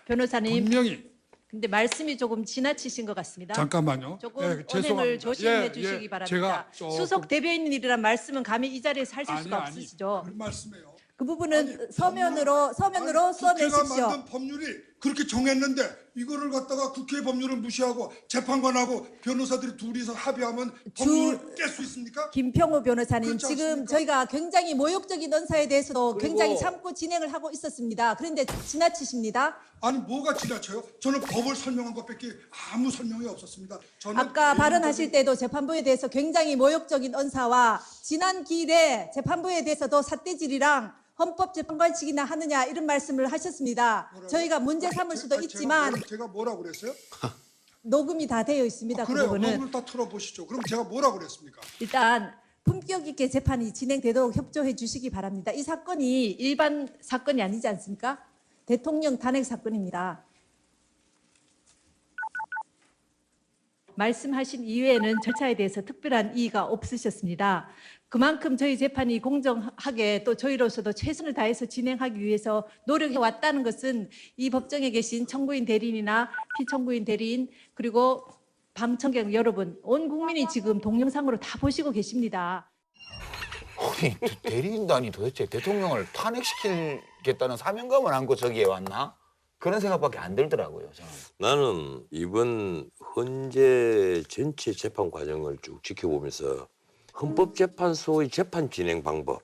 변호사님. 분명히 근데 말씀이 조금 지나치신 것 같습니다. 잠깐만요. 조금 예, 언행을 죄송합니다. 조심해 예, 주시기 예, 바랍니다. 제가 조금- 수석 대변인이란 말씀은 감히 이 자리에서 하실 수가 없으시죠. 그런 말씀이에요. 그 부분은 서면으로 국회가 써내십시오. 만든 법률이 그렇게 정했는데 이거를 갖다가 국회 법률을 무시하고 재판관하고 변호사들이 둘이서 합의하면 법률을 깰 수 있습니까? 김평호 변호사님, 그렇지 지금 않습니까? 저희가 굉장히 모욕적인 언사에 대해서도 그리고- 굉장히 참고 진행을 하고 있었습니다. 그런데 지나치십니다. 아니 뭐가 지나쳐요? 저는 법을 설명한 것밖에 아무 설명이 없었습니다. 저는 아까 개인적인- 발언하실 때도 재판부에 대해서 굉장히 모욕적인 언사와 지난 기일에 재판부에 대해서도 삿대질이랑 헌법재판관식이나 하느냐 이런 말씀을 하셨습니다. 뭐라고요? 저희가 문제 삼을 수도 아니, 있지만 제가 뭐라고 그랬어요? 녹음이 다 되어 있습니다. 그 그래요. 부분은. 법을 다 틀어보시죠. 그럼 제가 뭐라고 그랬습니까? 일단 품격 있게 재판이 진행되도록 협조해 주시기 바랍니다. 이 사건이 일반 사건이 아니지 않습니까? 대통령 탄핵 사건입니다. 말씀하신 이외에는 절차에 대해서 특별한 이의가 없으셨습니다. 그만큼 저희 재판이 공정하게 또 저희로서도 최선을 다해서 진행하기 위해서 노력해 왔다는 것은 이 법정에 계신 청구인 대리인이나 피청구인 대리인 그리고 방청객 여러분, 온 국민이 지금 동영상으로 다 보시고 계십니다. 아니 대리인단이 도대체 대통령을 탄핵시키겠다는 사명감을 안고 저기에 왔나? 그런 생각밖에 안 들더라고요. 저는. 나는 이번 헌재 전체 재판 과정을 쭉 지켜보면서 헌법재판소의 재판 진행 방법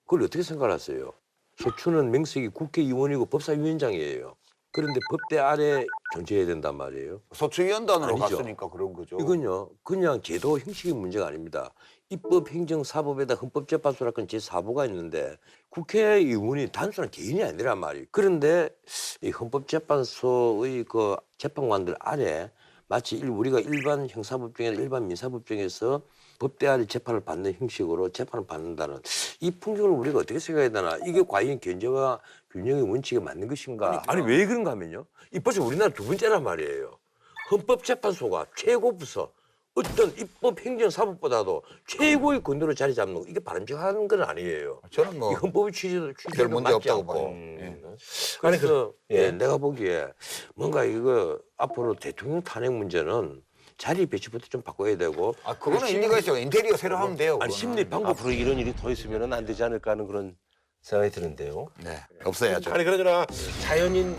그걸 어떻게 생각하세요? 소추는 명색이 국회의원이고 법사위원장이에요. 그런데 법대 아래 존재해야 된단 말이에요. 소추위원단으로 아니죠. 갔으니까 그런 거죠. 이건요, 그냥 제도 형식의 문제가 아닙니다. 입법, 행정, 사법에다 헌법재판소라는 제4부가 있는데 국회의원이 단순한 개인이 아니란 말이에요. 그런데 이 헌법재판소의 그 재판관들 아래 마치 우리가 일반 형사법정이나 일반 민사법정에서 법대 아래 재판을 받는 형식으로 재판을 받는다는 이 풍경을 우리가 어떻게 생각해야 되나? 이게 과연 견제와 균형의 원칙에 맞는 것인가? 아니 왜 그런가 하면요. 이 벌써 우리나라 두 번째란 말이에요. 헌법재판소가 최고 부서 어떤 입법, 행정, 사법보다도 최고의 권도로 자리 잡는 거 이게 바람직한 건 아니에요. 저는 뭐 이 헌법의 취지도 별 문제 맞지 없다고 않고. 봐요. 예. 그래서 내가 보기에 뭔가 이거 앞으로 대통령 탄핵 문제는 자리 배치부터 좀 바꿔야 되고. 아 그거는 일리가 있어요. 인테리어 새로 하면 돼요. 아니 그거는. 심리 방법 앞으로 이런 일이 더 있으면 안 되지 않을까 하는 그런 생각이 드는데요. 네 없어야죠. 아니 그러잖아 자연인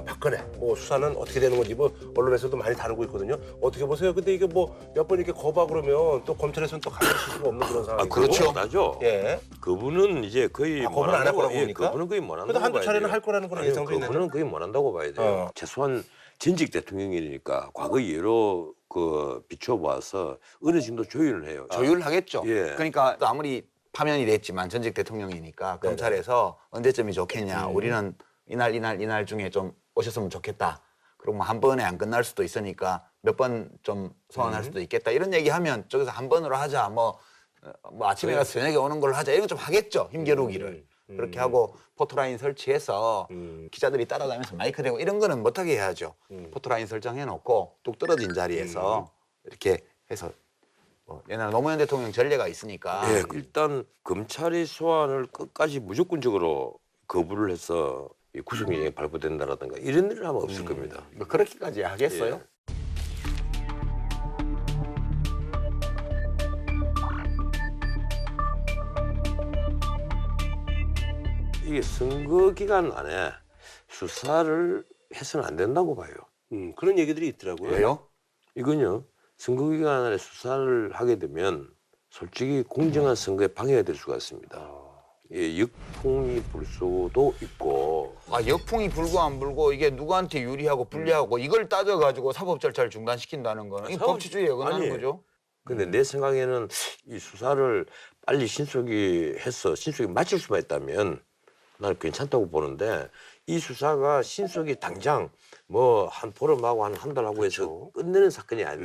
박근혜 뭐 수사는 어떻게 되는 건지 뭐 언론에서도 많이 다루고 있거든요. 어떻게 보세요? 근데 이게 뭐 몇 번 이렇게 거부하고 그러면 또 검찰에서는 또 가만히 있을 수가 없는 그런 상황이고. 그렇죠. 나죠. 예. 그분은 이제 거의 그분은 안 할 못한다고- 거라고 예, 봅니까? 그분은 거의 못한다고 그래도 한두 봐야 차례는 돼요. 할 거라는 그런 아니요, 예상도 있는데. 그분은 거의 못한다고 봐야 돼요. 최소한 전직 대통령이니까 과거 예로 그 비춰봐서 어느 정도 조율을 해요. 조율하겠죠. 예. 그러니까 또 아무리 파면이 됐지만 전직 대통령이니까 검찰에서 언제쯤이 좋겠냐. 우리는 이날 중에 좀 오셨으면 좋겠다. 그리고 뭐 한 번에 안 끝날 수도 있으니까 몇 번 좀 소환할 수도 있겠다. 이런 얘기하면 저기서 한 번으로 하자. 뭐 아침에 가서 저녁에 오는 걸로 하자. 이런 거 좀 하겠죠. 힘겨루기를. 그렇게 하고 포토라인 설치해서 기자들이 따라가면서 마이크 대고 이런 거는 못하게 해야죠. 포토라인 설정해놓고 뚝 떨어진 자리에서 이렇게 해서 옛날 노무현 대통령 전례가 있으니까 예, 일단 검찰의 소환을 끝까지 무조건적으로 거부를 해서 이 구속영장이 발부된다라든가 이런 일을 하면 없을 겁니다. 뭐 그렇게까지 하겠어요? 예. 이게 선거 기간 안에 수사를 해서는 안 된다고 봐요. 그런 얘기들이 있더라고요. 왜요? 이건요, 선거 기간 안에 수사를 하게 되면 솔직히 공정한 선거에 방해가 될 수가 있습니다. 예, 역풍이 불 수도 있고. 아 역풍이 불고 안 불고 이게 누구한테 유리하고 불리하고 이걸 따져가지고 사법 절차를 중단시킨다는 거는 이 법치주의에 어긋나는 아니, 거죠. 근데 내 생각에는 이 수사를 빨리 신속히 해서 신속히 마칠 수만 있다면 나는 괜찮다고 보는데 이 수사가 신속히 당장 뭐 한 보름하고 한 달하고 해서 끝내는 사건이 아니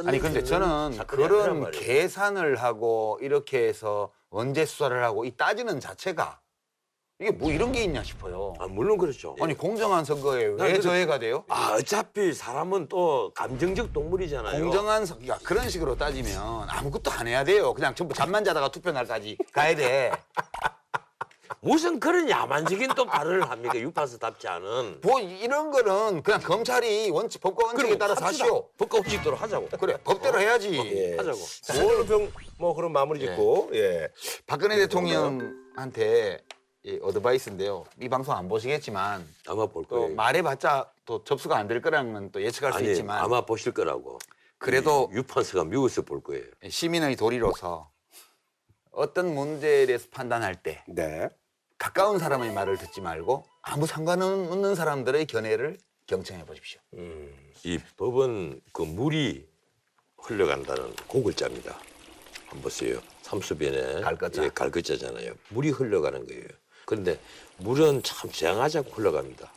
아니 근데 저는 그런 계산을 하고 이렇게 해서 언제 수사를 하고 이 따지는 자체가 이게 뭐 이런 게 있냐 싶어요. 아, 물론 그렇죠. 아니 공정한 선거에 왜 그래도- 저해가 돼요? 아, 어차피 사람은 또 감정적 동물이잖아요. 공정한 선거 그런 식으로 따지면 아무것도 안 해야 돼요. 그냥 전부 잠만 자다가 투표 날까지 가야 돼. 무슨 그런 야만적인 또 발언을 합니까? 유파스답지 않은. 뭐 이런 거는 그냥 검찰이 원칙 법과 원칙에 따라서 하시오. 법과 원칙대로 하자고. 그래 법대로 해야지. 예. 하자고. 자, 뭐 그런 마무리 짓고 예. 박근혜 대통령한테 이 어드바이스인데요. 이 방송 안 보시겠지만 아마 볼 또 거예요. 말해봤자 또 접수가 안 될 거라는 또 예측할 수 아니, 있지만 아마 보실 거라고. 그래도 유판스가 미국에서 볼 거예요. 시민의 도리로서 어떤 문제에 대해서 판단할 때 네. 가까운 사람의 말을 듣지 말고 아무 상관없는 사람들의 견해를 경청해 보십시오. 이 법은 그 물이 흘러간다는 고글자입니다. 한번 보세요. 삼수변에 갈것자. 예, 갈것자잖아요. 물이 흘러가는 거예요. 그런데 물은 참 재앙하지 않고 흘러갑니다.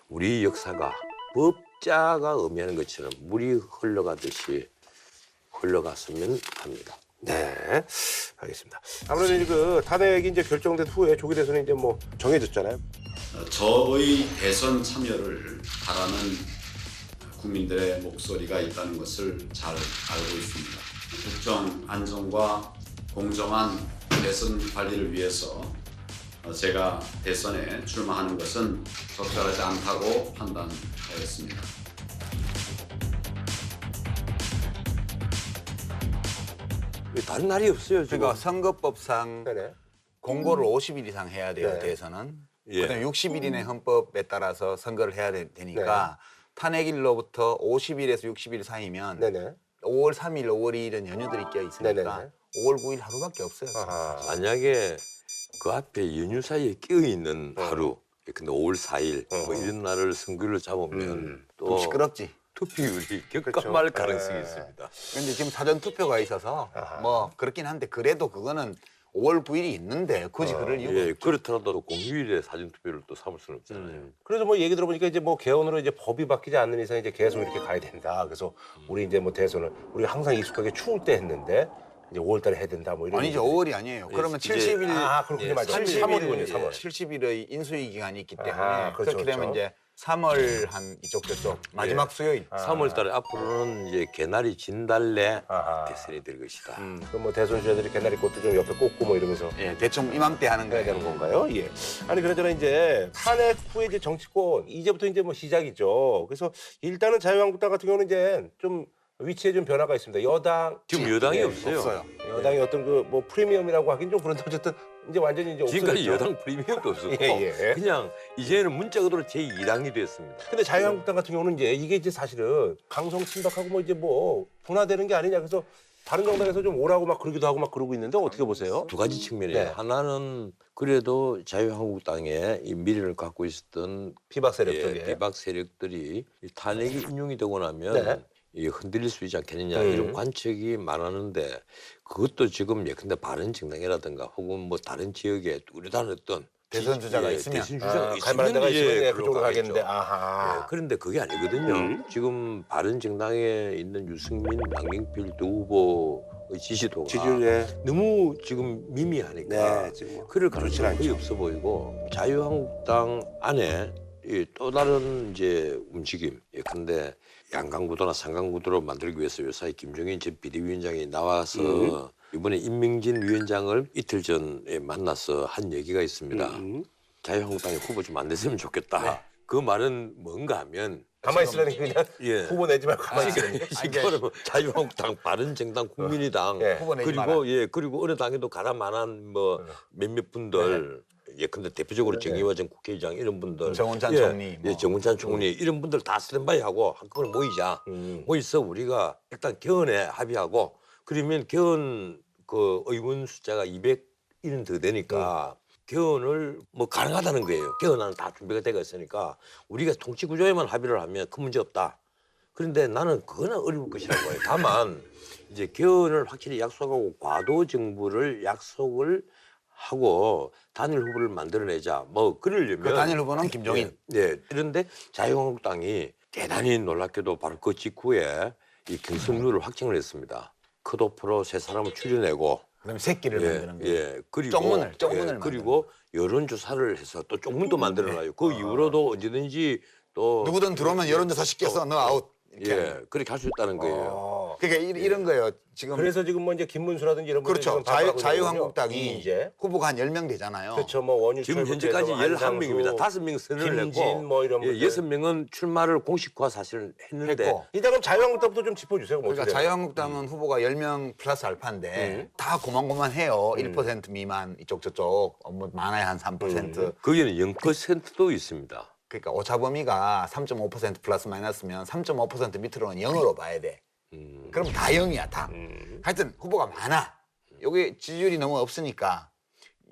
우리 역사가 법자가 의미하는 것처럼 물이 흘러가듯이 흘러갔으면 합니다. 네, 알겠습니다. 아무래도 이제 그 탄핵이 이제 결정된 후에 조기 대선이 이제 뭐 정해졌잖아요. 저의 대선 참여를 바라는 국민들의 목소리가 있다는 것을 잘 알고 있습니다. 국정 안정과 공정한 대선 관리를 위해서 제가 대선에 출마하는 것은 적절하지 않다고 판단하였습니다. 다른 날이 없어요. 지금. 그러니까 선거법상 네네. 공고를 50일 이상 해야 돼요. 네. 대선은. 예. 그다음에 60일 이내 헌법에 따라서 선거를 해야 되니까 탄핵일로부터 50일에서 60일 사이면 네네. 5월 3일, 5월 2일은 연휴들이 껴 있으니까 네네네. 5월 9일 하루밖에 없어요. 아하. 만약에 그 앞에 연휴 사이에 끼어 있는 하루, 근데 5월 4일 뭐 이런 날을 선거를 잡으면 좀 또 시끄럽지. 투표율이 그렇죠. 격감할 가능성이 네. 있습니다. 근데 지금 사전 투표가 있어서 아하. 뭐 그렇긴 한데 그래도 그거는 5월 9일이 있는데 굳이 그럴 이유가 예, 없죠. 그렇더라도 또 공휴일에 사전 투표를 또 삼을 수는 없잖아요. 그래서 뭐 얘기 들어보니까 이제 뭐 개헌으로 이제 법이 바뀌지 않는 이상 이제 계속 이렇게 가야 된다. 그래서 우리 이제 뭐 대선을 우리가 항상 익숙하게 추울 때 했는데 이제 5월달에 해야 된다. 뭐 이런. 아니죠. 얘기들이. 5월이 아니에요. 예, 그러면 이제- 70일 아, 그렇군요. 맞아요. 3월이군요. 3월. 70일의 인수위 기간이 있기 때문에 아하, 그렇죠, 그렇게 되면 그렇죠. 이제 3월 한 이쪽 저쪽 마지막 수요일 3월 달에 앞으로는 이제 개나리 진달래 아하. 대선이 될 것이다. 그럼 뭐 대선 주자들이 개나리 꽃도 좀 옆에 꽂고 뭐 이러면서 예, 대충 이맘때 하는 해야 거예요. 되는 건가요? 예. 아니 그러잖아 이제 탄핵 후에 이제 정치권 이제부터 이제 뭐 시작이죠. 그래서 일단은 자유한국당 같은 경우는 이제 좀 위치에 좀 변화가 있습니다. 여당 지금 여당이 예, 없어요. 여당이 어떤 그 뭐 프리미엄이라고 하긴 좀 그런데 어쨌든 이제 완전히 이제 지금까지 없어졌죠. 여당 프리미엄도 없었고 예. 그냥 이제는 문자 그대로 제2당이 됐습니다. 근데 자유한국당 같은 경우는 이제 이게 이제 사실은 강성 친박하고 뭐 이제 뭐 분화되는 게 아니냐 그래서 다른 정당에서 좀 오라고 막 그러기도 하고 막 그러고 있는데 어떻게 보세요? 두 가지 측면이에요. 네. 하나는 그래도 자유한국당의 이 미래를 갖고 있었던 비박 세력들 예. 비박 세력들이 이 탄핵이 인용이 되고 나면 네. 이 흔들릴 수 있지 않겠느냐 음. 이런 관측이 많았는데 그것도 지금 예컨대 바른정당이라든가 혹은 뭐 다른 지역에 뚜렷한 어떤 대선 주자가 예, 있으면. 대선 주자가 갈 만한 데가 이제 있으면 예, 그걸로 그쪽으로 가겠죠. 가겠는데 아하. 예, 그런데 그게 아니거든요. 지금 바른정당에 있는 유승민, 양경필 두 후보의 지지도가 지지율에 너무 지금 미미하니까 네, 지금 뭐 그럴 좋진 가능성이 거의 않죠. 없어 보이고 자유한국당 안에 이 또 다른 이제 움직임 예컨대 양강구도나 상강구도로 만들기 위해서 요사이 김종인 전 비대위원장이 나와서 이번에 임명진 위원장을 이틀 전에 만나서 한 얘기가 있습니다. 자유한국당에 후보 좀 안 냈으면 좋겠다. 그 말은 뭔가 하면 가만히 있으라니 그냥 예. 후보 내지 말고 가만히 있으라니. 지금 자유한국당, 바른정당, 국민의당 예. 후보 내지 마라. 그리고 어느 당에도 가라 만한 뭐 몇몇 분들 예컨대 대표적으로 정의화 전 국회의장 이런 분들 정운찬 예, 총리 뭐. 예, 정운찬 총리 이런 분들 다 스탠바이하고 한꺼번에 모이자 모여서 우리가 일단 개헌에 합의하고 그러면 개헌 그 의원 숫자가 200일은 더 되니까 개헌을 뭐 가능하다는 거예요. 개헌안은 다 준비가 되어 있으니까 우리가 통치 구조에만 합의를 하면 큰 문제 없다. 그런데 나는 그거는 어려울 것이라고 해요. 다만 이제 개헌을 확실히 약속하고 과도 정부를 약속을 하고 단일 후보를 만들어내자. 뭐 그러려면 그 단일 후보는 김종인. 네. 그런데 자유한국당이 대단히 놀랍게도 바로 그 직후에 이 경선룰을 확정을 했습니다. 컷오프로 세 사람을 추려내고 그다음에 새끼를 만드는 거예요. 예, 그리고 쪽문을 그리고 여론조사를 해서 또 쪽문도 만들어놔요. 그 이후로도 언제든지 또 누구든 들어오면 여론조사 시켜서 너 아웃 예, 그렇게 할 수 있다는 거예요. 어. 그러니까 이런 거예요. 지금 그래서 지금 뭐 이제 김문수라든지 이런 분들이 그렇죠. 지금 반발하고 자유한국당이 있거든요. 이제 후보가 한 10명 되잖아요. 그렇죠. 뭐 원유철 지금 현재까지 11명입니다. 5명 선언을 김진 했고 뭐 이런 분들. 6명은 출마를 공식화 사실 했는데 했고. 일단 그럼 자유한국당부터 좀 짚어주세요. 뭐 그러니까 어떻게 돼요? 자유한국당은 후보가 10명 플러스 알파인데 다 고만고만해요. 1% 미만 이쪽 저쪽 뭐 많아야 한 3%. 거기는 0%도 있습니다. 그러니까 오차 범위가 3.5% 플러스 마이너스면 3.5% 밑으로는 0으로 봐야 돼. 그럼 다 0이야 다. 하여튼 후보가 많아. 여기 지지율이 너무 없으니까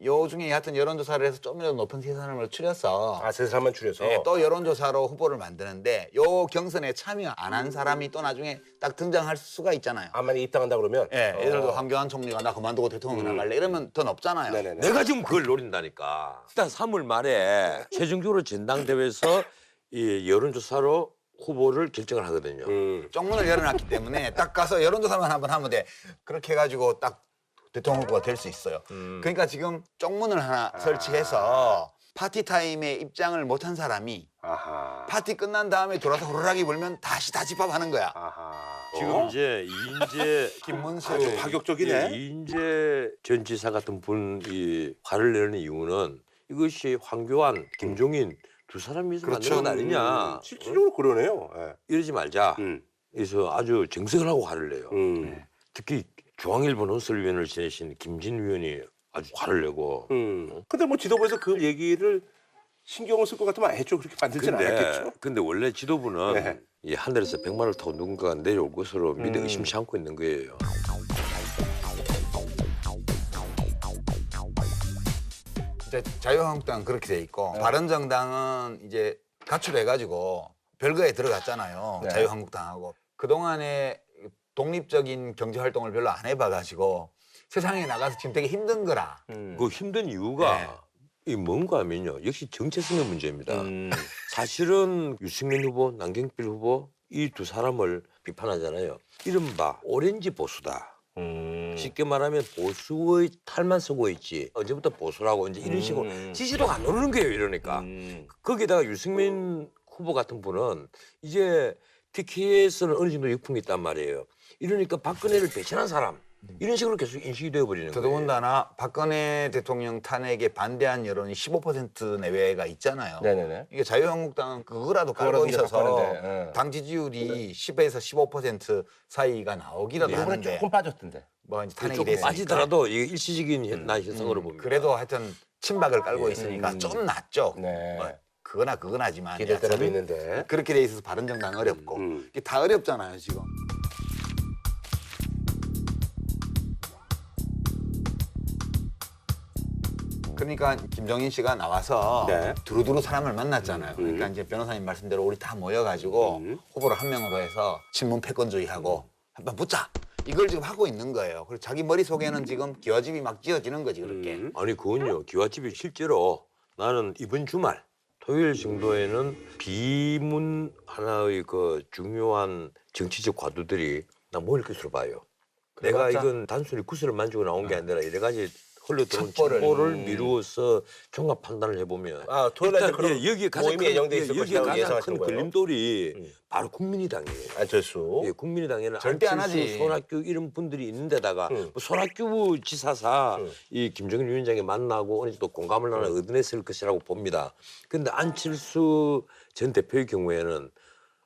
요 중에 하여튼 여론조사를 해서 좀이라도 높은 세 사람을 추려서 아, 세 사람만 줄여서. 네, 또 여론조사로 후보를 만드는데 요 경선에 참여 안 한 사람이 또 나중에 딱 등장할 수가 있잖아요. 아, 만약에 입당한다 그러면? 예, 예를 들어 황교안 총리가 나 그만두고 대통령 나갈래 이러면 더 높잖아요. 네네네. 내가 지금 그걸 노린다니까. 일단 3월 말에 최종적으로 전당대회에서 이 여론조사로 후보를 결정을 하거든요. 쪽문을 열어놨기 때문에 딱 가서 여론조사만 한번 하면 돼. 그렇게 해가지고 딱 대통령 후보가 될 수 있어요. 그러니까 지금 쪽문을 하나 설치해서 파티 타임에 입장을 못한 사람이 아하. 파티 끝난 다음에 돌아서 호루라기 불면 다시 다 집합하는 거야. 아하. 지금 이제 이인재 김문수 아주 파격적이네. 이인재 전 지사 같은 분이 화를 내는 이유는 이것이 황교안, 김종인 두 사람이서 그렇죠. 만든 건 아니냐. 실질적으로 그러네요. 예. 이러지 말자. 그래서 아주 정색을 하고 화를 내요. 특히 중앙일보 논설위원을 지내신 김진 위원이 아주 화를 내고. 근데 뭐 지도부에서 그 얘기를 신경을 쓸 것 같으면 애초 그렇게 만들진 않았겠죠. 근데 원래 지도부는 네. 이 하늘에서 100마를 타고 누군가가 내려올 것으로 믿어 의심치 않고 있는 거예요. 이제 자유한국당은 그렇게 돼 있고 바른정당은 이제 가출해가지고 별거에 들어갔잖아요. 네. 자유한국당하고 그동안에 독립적인 경제 활동을 별로 안 해봐가지고 세상에 나가서 지금 되게 힘든 거라. 그 힘든 이유가 이 뭔가 하면요. 역시 정체성의 문제입니다. 사실은 유승민 후보, 남경필 후보 이 두 사람을 비판하잖아요. 이른바 오렌지 보수다. 쉽게 말하면 보수의 탈만 쓰고 있지. 언제부터 보수라고 이제 이런 식으로 지지도가 안 오르는 거예요. 이러니까. 거기다가 유승민 후보 같은 분은 이제 TK에서는 어느 정도 역풍이 있단 말이에요. 이러니까 박근혜를 배신한 사람. 이런 식으로 계속 인식이 되어버리는 거예요. 더더군다나 박근혜 대통령 탄핵에 반대한 여론이 15% 내외가 있잖아요. 네네네. 이게 자유한국당은 그거라도 깔고 그거라도 이제 있어서 바꿨는데, 예. 당 지지율이 10에서 15% 사이가 나오기라도 이번에 하는데 조금 빠졌던데. 뭐 이제 탄핵이 조금 됐으니까 빠지더라도 이게 일시적인 현상으로 봅니다. 그래도 하여튼 침박을 깔고 있으니까 좀 낫죠. 네. 뭐 그거나 그거나지만 기댈 때라도 저는 있는데. 그렇게 돼 있어서 바른정당 어렵고 이게 다 어렵잖아요 지금. 그러니까 김정인 씨가 나와서 네. 두루두루 사람을 만났잖아요. 그러니까 이제 변호사님 말씀대로 우리 다 모여가지고 후보를 한 명으로 해서 친문 패권주의하고 한번 붙자. 이걸 지금 하고 있는 거예요. 그리고 자기 머릿속에는 지금 기와집이 막 지어지는 거지 그렇게. 아니 그건요. 기와집이 실제로 나는 이번 주말 토요일 정도에는 비문 하나의 그 중요한 정치적 과도들이 나 모일 것으로 봐요. 내가 그래봤자? 이건 단순히 구슬을 만지고 나온 게 아니라 여러 가지 흘러들어온 첩보를. 첩보를 미루어서 종합 판단을 해보면 아, 토요일 날 일단 그런 여기에 가장 모임이 큰, 예정돼 있을 여기에 것이라고 가장 예상하시는 큰 거예요? 걸림돌이 바로 국민의당이에요. 안철수. 예, 국민의당에는 절대 안 안철수, 하지. 손학규 이런 분들이 있는데다가 뭐 손학규 지사사 이 김정인 위원장이 만나고 어느 정도 공감을 하나 얻어냈을 것이라고 봅니다. 그런데 안철수 전 대표의 경우에는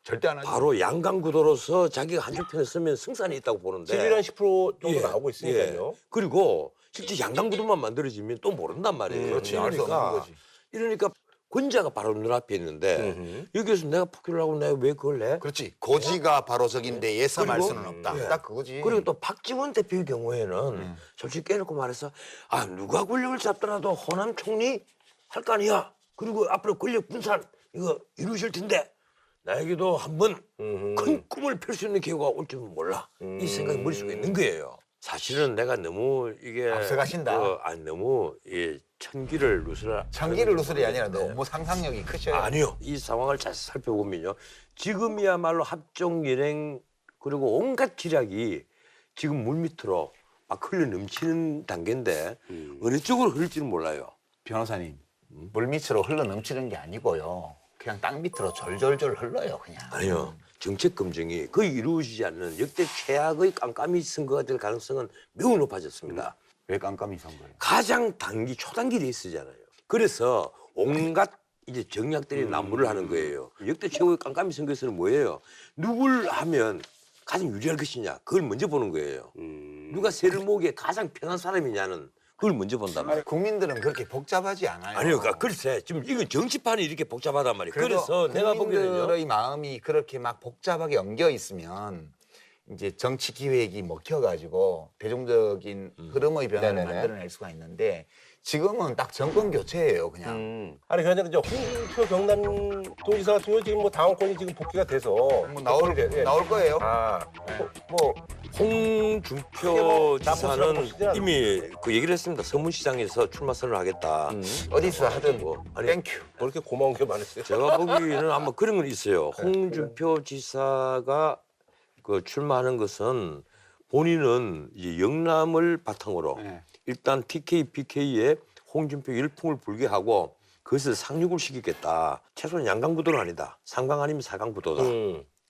절대 안 하죠. 바로 양강구도로서 자기가 한쪽 편에 서면 승산이 있다고 보는데 지지율 한 10% 정도 예, 나오고 있으니까요. 예. 그리고 실제 양강구도만 만들어지면 또 모른단 말이에요. 그렇지, 알수 없는 거지. 이러니까 권자가 바로 눈앞에 있는데 여기에서 내가 포기를 하고 내가 왜 그걸 내? 그렇지. 고지가 바로 적인데 예삼할 그리고- 수는 없다. 예. 딱 그거지. 그리고 또 박지원 대표의 경우에는 솔직히 깨놓고 말해서 아 누가 권력을 잡더라도 호남 총리 할 거 아니야. 그리고 앞으로 권력 분산 이거 이루실 텐데 나에게도 한번 큰 꿈을 펼 수 있는 기회가 올지 몰라. 이 생각이 머릿속에 있는 거예요. 사실은 내가 너무 이게 앞서가신다. 너무 이 천기를 누설하 장기를 누설이 아니라 너무 상상력이 크셔요. 아니요. 이 상황을 잘 살펴보면요. 지금이야말로 합종 연행 그리고 온갖 기략이 지금 물밑으로 막 흘러 넘치는 단계인데 어느 쪽으로 흐를지는 몰라요. 변호사님, 물밑으로 흘러 넘치는 게 아니고요. 그냥 땅 밑으로 졸졸졸 흘러요, 그냥. 아니요. 정책 검증이 거의 이루어지지 않는 역대 최악의 깜깜이 선거가 될 가능성은 매우 높아졌습니다. 왜 깜깜이 선거예요? 가장 초단기 레이스잖아요. 그래서 온갖 이제 정략들이 난무를 하는 거예요. 역대 최고의 깜깜이 선거에서는 뭐예요? 누굴 하면 가장 유리할 것이냐, 그걸 먼저 보는 거예요. 누가 세를 모으기에 가장 편한 사람이냐는 그걸 먼저 본단 말이에요. 국민들은 그렇게 복잡하지 않아요. 아니요, 그러니까 글쎄 지금 이건 정치판이 이렇게 복잡하단 말이에요. 그래도 그래서 내가 보기에는요. 국민들의 마음이 그렇게 막 복잡하게 엉겨 있으면 이제 정치 기획이 먹혀가지고 대중적인 흐름의 변화를 네네네. 만들어낼 수가 있는데 지금은 딱 정권 교체예요, 그냥. 아니 그냥 이제 홍준표 경남도지사 같은 경우 지금 뭐 당원권이 지금 복귀가 돼서 뭐 나올 거예요. 뭐 홍준표 지사는 보시진 않아요. 이미 그 얘기를 했습니다. 서문시장에서 출마 선언을 하겠다. 어디서 하든 뭐 아니 땡큐. 뭐 이렇게 고마운 게 많았어요. 제가 보기에는 아마 그런 건 있어요. 홍준표 지사가 그 출마하는 것은 본인은 이제 영남을 바탕으로 네. 일단 TK, PK에 홍준표 열풍을 불게 하고 그것을 상륙을 시키겠다. 최소한 양강 구도는 아니다. 3강 아니면 4강 구도다.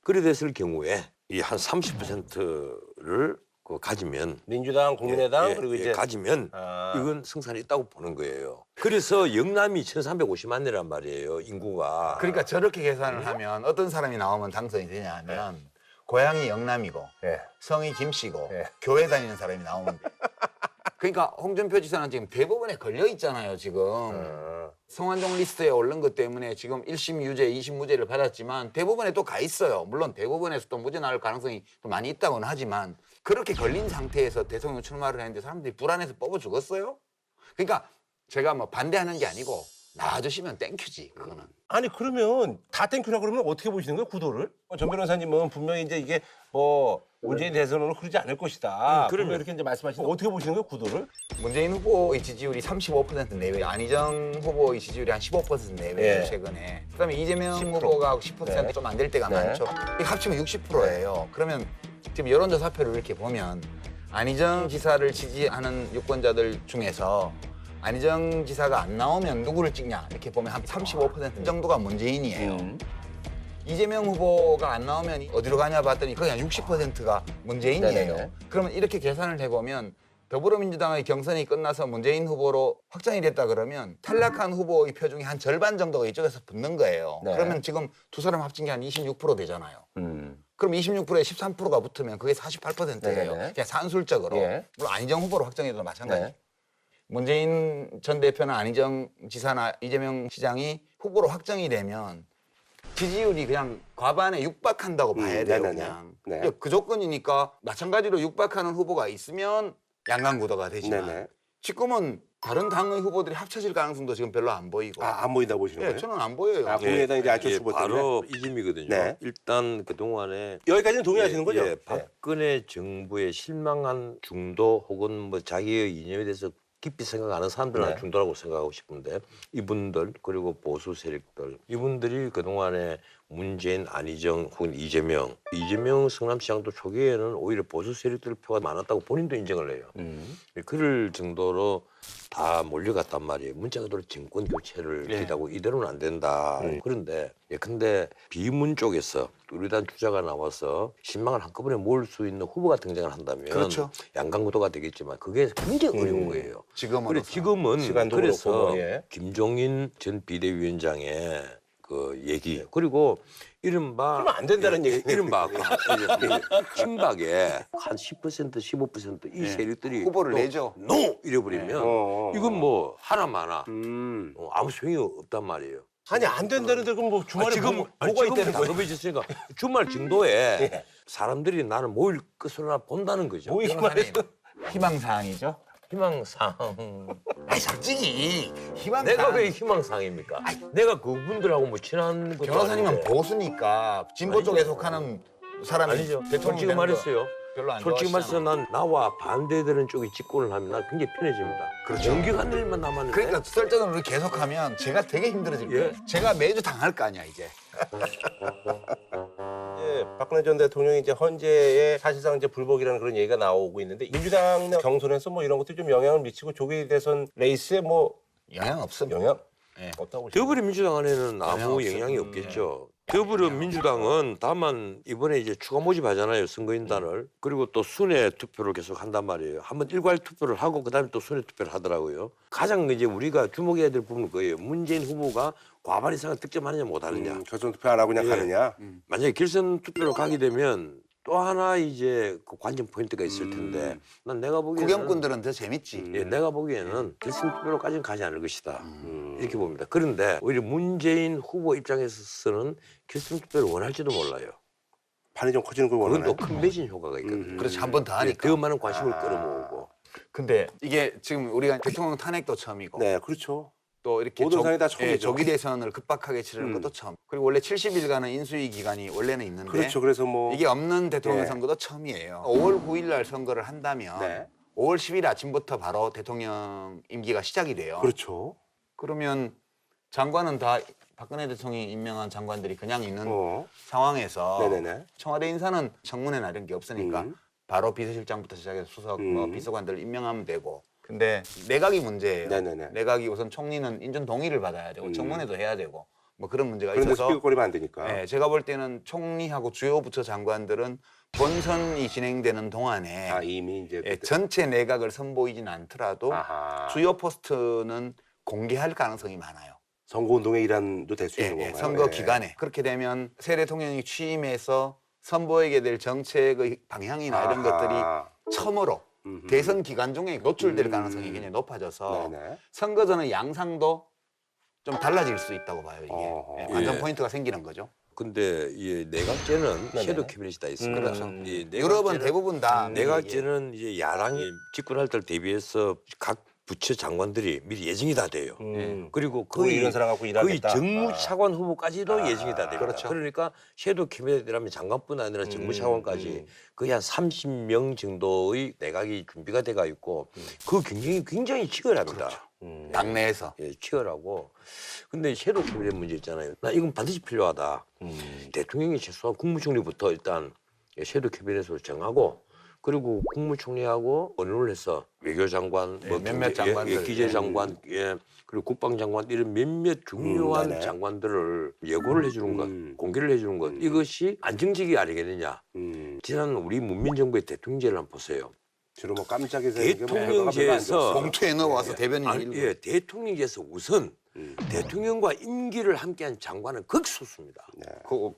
그래 됐을 경우에 이 한 30%를 그 가지면 민주당, 국민의당 예, 그리고 예, 이제 가지면 이건 승산이 있다고 보는 거예요. 그래서 영남이 1,350만 내란 말이에요. 인구가. 그러니까 저렇게 계산을 하면 어떤 사람이 나오면 당선이 되냐 하면 고향이 영남이고 예. 성이 김씨고 예. 교회 다니는 사람이 나오면 돼. 그러니까 홍준표 지사는 지금 대법원에 걸려 있잖아요, 지금. 성완종 리스트에 오른 것 때문에 지금 1심 유죄, 2심 무죄를 받았지만 대법원에 또 가 있어요. 물론 대법원에서 또 무죄 나올 가능성이 또 많이 있다고는 하지만 그렇게 걸린 상태에서 대통령 출마를 했는데 사람들이 불안해서 뽑아 죽었어요? 그러니까 제가 뭐 반대하는 게 아니고 나와주시면 땡큐지, 그거는. 아니 그러면 다 땡큐라 그러면 어떻게 보시는 거예요, 구도를? 전 변호사님은 분명히 이제 이게 뭐 문재인 대선으로 흐르지 않을 것이다. 그러면. 이렇게 이제 말씀하시는데 어떻게 보시는 거예요, 구도를? 문재인 후보의 지지율이 35% 내외, 안희정 후보의 지지율이 한 15% 내외예요, 예. 최근에. 그다음에 이재명 10%. 후보가 10% 네. 좀 안 될 때가 네. 많죠. 이게 합치면 60%예요. 그러면 지금 여론조사표를 이렇게 보면 안희정 지사를 지지하는 유권자들 중에서 안희정 지사가 안 나오면 누구를 찍냐 이렇게 보면 한 35% 정도가 문재인이에요. 이재명 후보가 안 나오면 어디로 가냐 봤더니 거의 한 60%가 문재인이에요. 네네네. 그러면 이렇게 계산을 해보면 더불어민주당의 경선이 끝나서 문재인 후보로 확정이 됐다 그러면 탈락한 후보의 표 중에 한 절반 정도가 이쪽에서 붙는 거예요. 네. 그러면 지금 두 사람 합친 게 한 26% 되잖아요. 그럼 26%에 13%가 붙으면 그게 48%예요. 네네네. 그냥 산술적으로. 예. 물론 안희정 후보로 확정해도 마찬가지. 네. 문재인 전 대표나 안희정 지사나 이재명 시장이 후보로 확정이 되면 지지율이 그냥 과반에 육박한다고 봐야 돼요, 네네네. 그냥. 네. 그 조건이니까 마찬가지로 육박하는 후보가 있으면 양강구도가 되지만 네네. 지금은 다른 당의 후보들이 합쳐질 가능성도 지금 별로 안 보이고. 안 보인다 보시는 예, 거예요? 저는 안 보여요. 아, 국민의당 이제 안철수 후보 때문에? 바로 이 점이거든요. 네. 일단 그동안에 여기까지는 동의하시는 거죠? 예, 박근혜 정부에 실망한 중도 혹은 뭐 자기의 이념에 대해서 깊이 생각하는 사람들은 네. 중도라고 생각하고 싶은데 이분들 그리고 보수 세력들 이분들이 그동안에 문재인, 안희정 혹은 이재명 성남시장도 초기에는 오히려 보수 세력들 표가 많았다고 본인도 인정을 해요. 그럴 정도로 다 몰려갔단 말이에요. 문자 그대로 정권 교체를 기다고 이대로는 안 된다. 그런데 근데 비문 쪽에서 우리 당 주자가 나와서 신망을 한꺼번에 모을 수 있는 후보가 등장을 한다면 그렇죠. 양강구도가 되겠지만 그게 굉장히 어려운 거예요. 지금은 그래 지금은 시간도 그래서 그렇고, 예. 김종인 전 비대위원장의 그 얘기 그리고 이른바 그러면 안 된다는 얘기예요. 이른바 그 친박에 한 10% 15%이 세력들이 후보를 또 내죠. 노 이래버리면 이건 뭐 하나마나 아무 소용이 없단 말이에요. 아니 안 된다는데 그럼 뭐 주말에 지금 뭐가 있다는 거예요? 다급해졌으니까 주말 정도에 사람들이 나는 모일 것으로 보다는 거죠. 모이기만 해서 희망사항이죠. 희망상. 아니 솔직히 희망사항. 내가 왜 희망상입니까? 내가 그분들하고 뭐 친한 것도 변호사님은 아닌데. 보수니까 진보 쪽에 속하는 사람이 아니죠. 대통령 솔직히 되는 거 말했어요. 별로 안 솔직히 말해서 좋아하시잖아. 난 나와 반대되는 쪽이 집권을 하면 난 굉장히 편해집니다. 그렇죠. 연기한 일만 남았는데. 그러니까 설전을 계속하면 제가 되게 힘들어질 거예요. 제가 매주 당할 거 아니야 이제. 박근혜 전 대통령이 이제 헌재에 사실상 이제 불복이라는 그런 얘기가 나오고 있는데 민주당 경선에서 뭐 이런 것들이 좀 영향을 미치고 조기 대선 레이스에 뭐 영향 없습니다. 영향 예. 없다고 보시죠? 더불어민주당 안에는 영향 아무 없어요. 영향이 없겠죠. 더불어민주당은 다만 이번에 이제 추가 모집하잖아요, 선거인단을. 그리고 또 순회 투표를 계속 한단 말이에요. 한번 일괄 투표를 하고 그다음에 또 순회 투표를 하더라고요. 가장 이제 우리가 주목해야 될 부분은 그거예요. 문재인 후보가 과반 이상을 득점하느냐 못하느냐. 결선 투표 안 하고 그냥 예. 가느냐. 만약에 결선 투표로 가게 되면 또 하나 이제 그 관전 포인트가 있을 텐데 난 내가 보기에는 구경꾼들은 더 재밌지. 예, 내가 보기에는 결선 투표로까지는 가지 않을 것이다. 이렇게 봅니다. 그런데 오히려 문재인 후보 입장에서는 결선 투표를 원할지도 몰라요. 판이 좀 커지는 걸 그건 원하나요? 또 큰 매진 효과가 있거든요. 그렇지, 한 번 더 하니까. 더 많은 관심을 끌어모으고. 근데 이게 지금 우리가 대통령 탄핵도 처음이고 네, 그렇죠. 또 이렇게 모든 상황이 다 처음이죠. 조기 대선을 급박하게 치르는 것도 처음. 그리고 원래 70일간은 인수위 기간이 원래는 있는데 그렇죠. 그래서 뭐 이게 없는 대통령 네. 선거도 처음이에요. 5월 9일 날 선거를 한다면 네. 5월 10일 아침부터 바로 대통령 임기가 시작이 돼요. 그렇죠. 그러면 장관은 다 박근혜 대통령이 임명한 장관들이 그냥 있는 상황에서 네네네. 청와대 인사는 청문회나 이런 게 없으니까 바로 비서실장부터 시작해서 수석 뭐 비서관들 임명하면 되고. 근데 내각이 문제예요. 네네네. 내각이 우선 총리는 인준 동의를 받아야 되고 청문회도 해야 되고 뭐 그런 문제가 그런데 있어서 스피커거리면 안 되니까. 네, 제가 볼 때는 총리하고 주요 부처 장관들은 본선이 진행되는 동안에 아, 이미 이제 예, 전체 내각을 선보이진 않더라도 아하. 주요 포스트는 공개할 가능성이 많아요. 선거운동의 일환도 될 수 있는 예, 건가요? 선거 예. 기간에 그렇게 되면 새 대통령이 취임해서 선보이게 될 정책의 방향이나 이런 것들이 아하. 처음으로 대선 기간 중에 노출될 가능성이 굉장히 높아져서 네네. 선거 전의 양상도 좀 달라질 수 있다고 봐요. 이게 어허. 예, 관전 예. 포인트가 생기는 거죠. 근데 이 내각제는 섀도우 캐비닛이 다 있습니다. 그렇죠. 이 유럽은 대부분 다 내각제는 이제 야당이 집권할 때를 대비해서 각 부처 장관들이 미리 예정이 다 돼요. 그리고 거의 거의 이런 사람 갖고 거의 일하겠다. 정무차관 후보까지도 예정이 다 됩니다. 그렇죠. 그러니까 섀도우 캐비닛이라면 장관뿐 아니라 정무차관까지 거의 한 30명 정도의 내각이 준비가 돼가 있고 그 경쟁이 굉장히 치열합니다. 당내에서 예, 치열하고. 근데 섀도우 캐비닛 문제 있잖아요. 나 이건 반드시 필요하다. 대통령이 최소한 국무총리부터 일단 섀도우 캐비닛으로 정하고 그리고 국무총리하고 언론을 해서 외교장관, 뭐 몇몇 장관들. 기재장관, 그리고 국방장관 이런 몇몇 중요한 네네. 장관들을 예고를 해주는 것, 공개를 해주는 것 이것이 안정적이 아니겠느냐. 지난 우리 문민정부의 대통령제를 한번 보세요. 주로 뭐 깜짝이서 대통령제에서 봉투에 넣어와서 대변인 아니, 읽고 예, 대통령제에서 우선 대통령과 임기를 함께한 장관은 극소수입니다.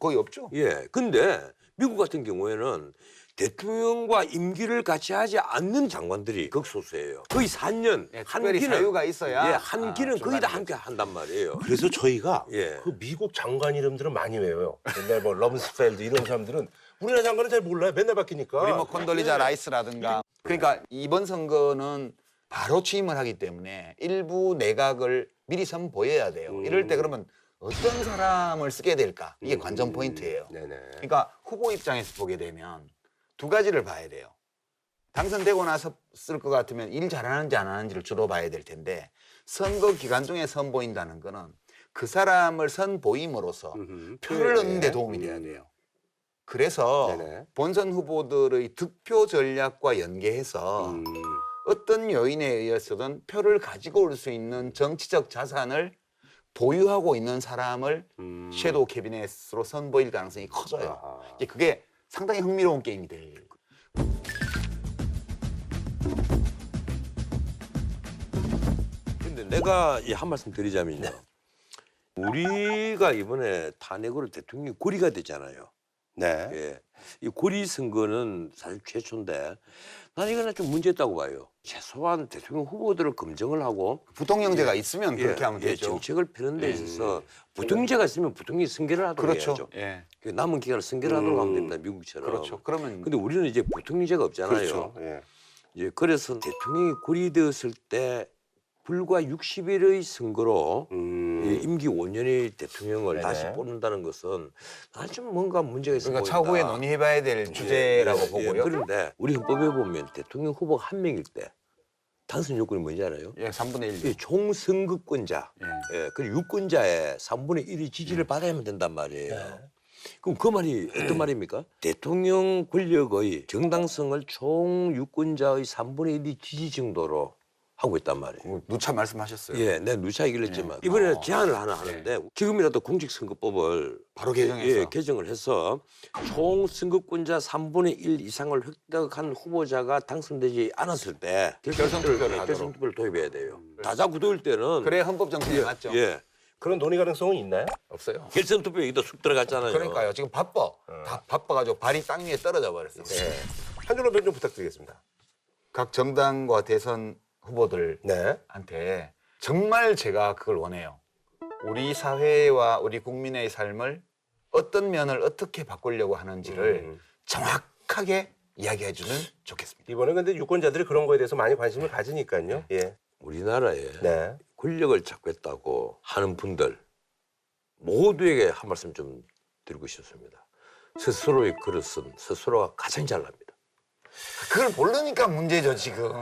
거의 없죠. 예, 근데 미국 같은 경우에는 대통령과 임기를 같이 하지 않는 장관들이 극소수예요. 거의 4년 예, 한 특별히 기는 사유가 있어야 예, 한 기는 거의 다 중간에 함께 한단 말이에요. 그래서 저희가 예. 그 미국 장관 이름들은 많이 외워요. 옛날 뭐 럼스펠드 이런 사람들은 우리나라 장관은 잘 몰라요. 맨날 바뀌니까. 우리 뭐 콘돌리자 라이스라든가 그러니까 이번 선거는 바로 취임을 하기 때문에 일부 내각을 미리 선보여야 돼요. 이럴 때 그러면 어떤 사람을 쓰게 될까? 이게 관전 포인트예요. 네네. 그러니까 후보 입장에서 보게 되면 두 가지를 봐야 돼요. 당선되고 나서 쓸 것 같으면 일 잘하는지 안 하는지를 주로 봐야 될 텐데 선거 기간 중에 선보인다는 거는 그 사람을 선보임으로써 표를 얻는 데 도움이 돼야 돼요. 그래서 네네. 본선 후보들의 득표 전략과 연계해서 어떤 요인에 의해서든 표를 가지고 올 수 있는 정치적 자산을 보유하고 있는 사람을 섀도우 캐비넷으로 선보일 가능성이 커져요. 아하. 이제 그게 상당히 흥미로운 게임이 될. 근데 내가 한 말씀 드리자면요. 우리가 이번에 탄핵으로 대통령이 고리가 됐잖아요. 네. 예. 이 고리 선거는 사실 최초인데 난 이거는 좀 문제있다고 봐요. 최소한 대통령 후보들을 검증을 하고 부통령제가 있으면 그렇게 하면 되죠. 정책을 펴는 데 있어서 부통령제가 있으면 부통령이 승계를 하도록 그렇죠. 해야죠. 예. 그 남은 기간을 승계를 하도록 하면 됩니다. 미국처럼. 그렇죠. 그러면 근데 우리는 이제 부통령제가 없잖아요. 그렇죠. 예. 이제 그래서 대통령이 고리되었을 때 불과 60일의 선거로 이 임기 5년의 대통령을 네네. 다시 뽑는다는 것은 나는 좀 뭔가 문제가 있어 그러니까 보인다. 차후에 논의해봐야 될 주제라고 보고요. 그런데 우리 헌법에 보면 대통령 후보가 한 명일 때 당선 요건이 뭔지 알아요? 예, 3분의 1. 이 총선거권자, 그리고 유권자의 3분의 1의 지지를 받아야만 된단 말이에요. 그럼 그 말이 어떤 말입니까? 대통령 권력의 정당성을 총 유권자의 3분의 1의 지지 정도로 하고 있단 말이에요. 누차 말씀하셨어요. 예, 내가 누차 얘기를 했지만 이번에 제안을 하나 하는데 지금이라도 공직선거법을 바로 개정해서. 예, 개정을 해서 총 선거권자 3분의 1 이상을 획득한 후보자가 당선되지 않았을 때 결선 투표를 하도록. 결선 투표를 도입해야 돼요. 다자구도일 때는 그래 헌법 정신에 맞죠. 예, 그런 논의 가능성은 있나요? 없어요. 결선 투표 얘기도 쑥 들어갔잖아요. 그러니까요. 지금 바빠. 다 바빠가지고 발이 땅 위에 떨어져 버렸어. 네. 한 줄로 변 좀 부탁드리겠습니다. 각 정당과 대선 후보들한테 네. 정말 제가 그걸 원해요. 우리 사회와 우리 국민의 삶을 어떤 면을 어떻게 바꾸려고 하는지를 정확하게 이야기해주면 좋겠습니다. 이번에 근데 유권자들이 그런 거에 대해서 많이 관심을 가지니까요. 예. 우리나라에 네. 권력을 잡겠다고 하는 분들 모두에게 한 말씀 좀 드리고 싶습니다. 스스로의 그릇은 스스로가 가장 잘납니다. 그걸 모르니까 문제죠 지금.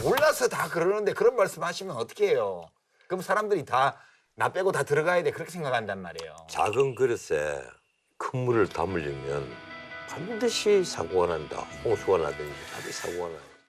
몰라서 다 그러는데 그런 말씀하시면 어떻게 해요? 그럼 사람들이 다 나 빼고 다 들어가야 돼 그렇게 생각한단 말이에요. 작은 그릇에 큰 물을 담으려면 반드시 사고가 난다. 홍수가 나든지 반드시 사고가 나요.